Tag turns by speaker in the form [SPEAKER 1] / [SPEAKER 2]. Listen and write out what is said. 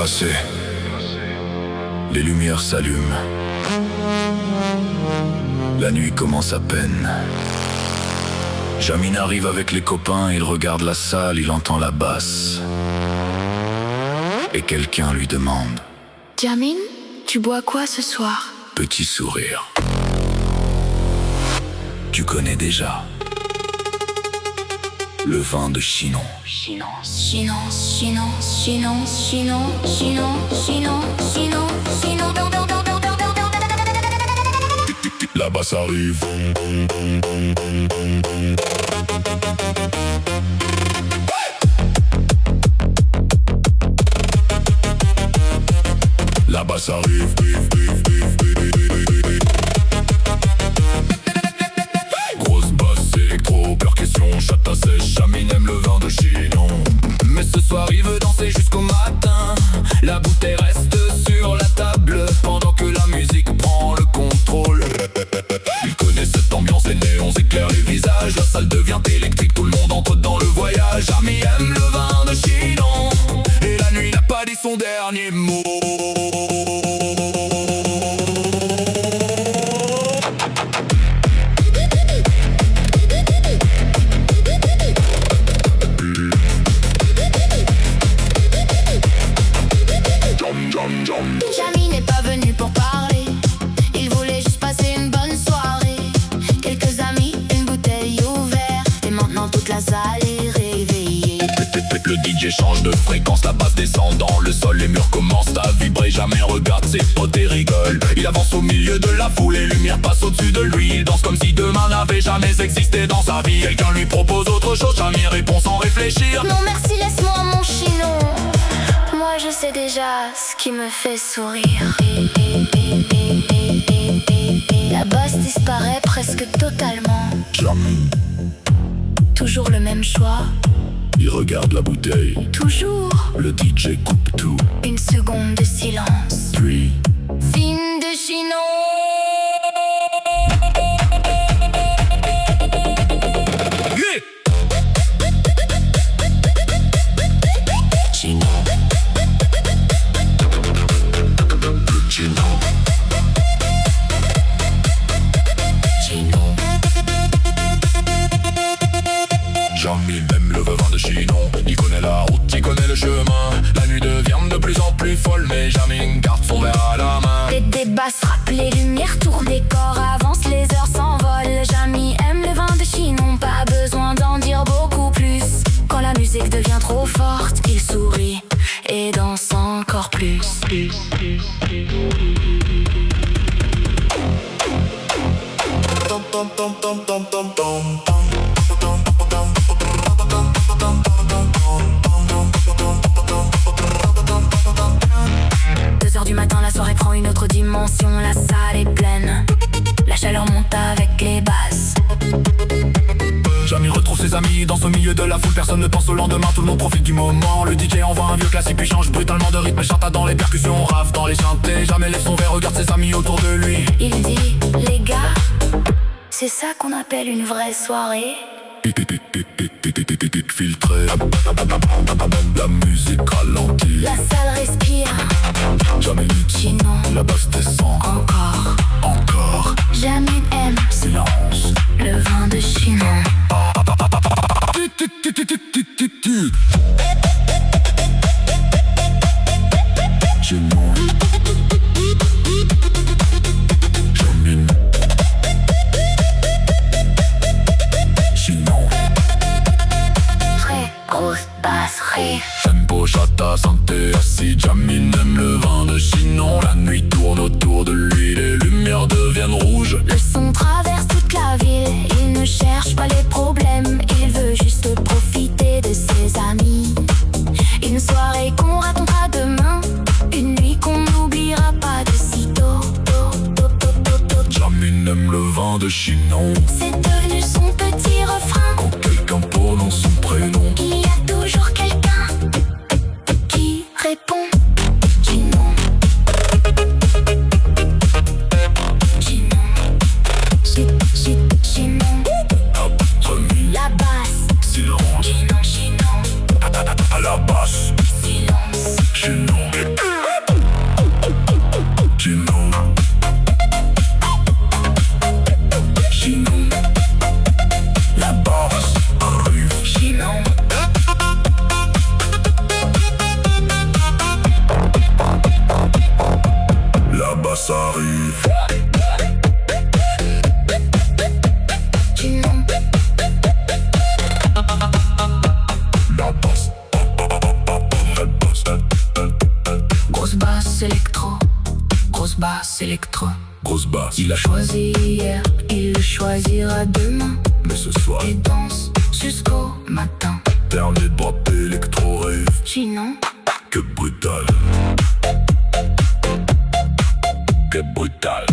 [SPEAKER 1] passé. Les lumières s'allument. La nuit commence à peine. Jamin arrive avec les copains, il regarde la salle, il entend la basse. Et quelqu'un lui demande:
[SPEAKER 2] Jamin, tu bois quoi ce soir?
[SPEAKER 1] Petit sourire. Tu connais déjà le vin de Chinon.
[SPEAKER 2] Chinon, Chinon, Chinon, Chinon, Chinon, Chinon, Chinon, Chinon, Chinon.
[SPEAKER 1] La basse arrive. La basse arrive. Grosse basse électro, percussion, chatte à sèche, Jamin aime le vin de Chinon. Mais ce soir il veut danser jusqu'au matin. La bouteille reste sur la table pendant que la musique prend le contrôle. Il connaît cette ambiance, les néons éclairent les visages. La salle devient électrique, tout le monde entre dans le voyage. Jamin aime le vin de Chinon et la nuit n'a pas dit son dernier mot.
[SPEAKER 2] Jamin n'est pas venu pour parler, il voulait juste passer une bonne soirée. Quelques amis, une bouteille ouverte, et maintenant toute la salle est réveillée.
[SPEAKER 1] Le DJ change de fréquence, la basse descend dans le sol, les murs commencent à vibrer. Jamin regarde ses potes et rigole. Il avance au milieu de la foule, les lumières passent au-dessus de lui. Il danse comme si demain n'avait jamais existé dans sa vie. Quelqu'un lui propose autre chose, Jamin répond sans réfléchir:
[SPEAKER 2] Non merci, laisse-moi mon Chinon. Moi je sais déjà ce qui me fait sourire. La basse disparaît presque totalement.
[SPEAKER 1] Jamin,
[SPEAKER 2] Toujours le même choix.
[SPEAKER 1] il regarde la bouteille.
[SPEAKER 2] Toujours
[SPEAKER 1] Le DJ coupe tout.
[SPEAKER 2] une seconde de silence.
[SPEAKER 1] Puis
[SPEAKER 2] Vin de Chinon.
[SPEAKER 1] Chinon. Chinon. Chinon. Jamin aime le vin de Chinon. Il connaît la route, il connaît le chemin. La nuit devient de plus en plus folle, mais Jamin garde son verre à la main.
[SPEAKER 2] Des basses frappent, les lumières tournent, les corps avancent, les heures s'envolent. Jamin aime le vin de Chinon, pas besoin d'en dire beaucoup plus. Quand la musique devient trop forte, il sourit et danse encore plus. Deux heures du matin, la soirée prend une autre dimension. La salle est pleine, la chaleur monte avec les basses.
[SPEAKER 1] Jamin retrouve ses amis dans ce milieu de la foule. Personne ne pense au lendemain, tout le monde profite du moment. Le DJ envoie un vieux classique puis change brutalement de rythme. Chante dans les percussions, rave dans les synthés. Jamais lève son verre, regarde ses amis autour de lui.
[SPEAKER 2] Il dit, les gars, c'est ça qu'on appelle une vraie soirée.
[SPEAKER 1] Filtré, la musique ralentit.
[SPEAKER 2] La salle respire,
[SPEAKER 1] Jamin,
[SPEAKER 2] Chinon,
[SPEAKER 1] la basse descend. Encore.
[SPEAKER 2] Jamin aime
[SPEAKER 1] Silence.
[SPEAKER 2] le vin de Chinon.
[SPEAKER 1] Chinon. Jamin. Chinon.
[SPEAKER 2] Très grosse basserie.
[SPEAKER 1] Tempo, chata, santé, assis. Jamin aime le vin de Chinon. La nuit tourne autour de lui, les lumières deviennent rouges.
[SPEAKER 2] Le son traverse toute la ville, il ne cherche pas les problèmes, il veut juste profiter de ses amis. Une soirée qu'on racontera demain, une nuit qu'on n'oubliera pas de sitôt.
[SPEAKER 1] Jamin aime le vin de Chinon.
[SPEAKER 2] C'est devenu son petit refrain.
[SPEAKER 1] Quand quelqu'un prononce son prénom,
[SPEAKER 2] Il y a toujours quelqu'un qui répond. Chinon. Chinon. Chinon.
[SPEAKER 1] Jamin.
[SPEAKER 2] La basse.
[SPEAKER 1] Silence.
[SPEAKER 2] Chinon, Chinon.
[SPEAKER 1] À la basse.
[SPEAKER 2] Silence.
[SPEAKER 1] Chinon. Il a choisi hier, il le choisira demain. Mais ce soir, il danse jusqu'au matin. Dernier drop électro-rave. Sinon, que brutal. Que brutal.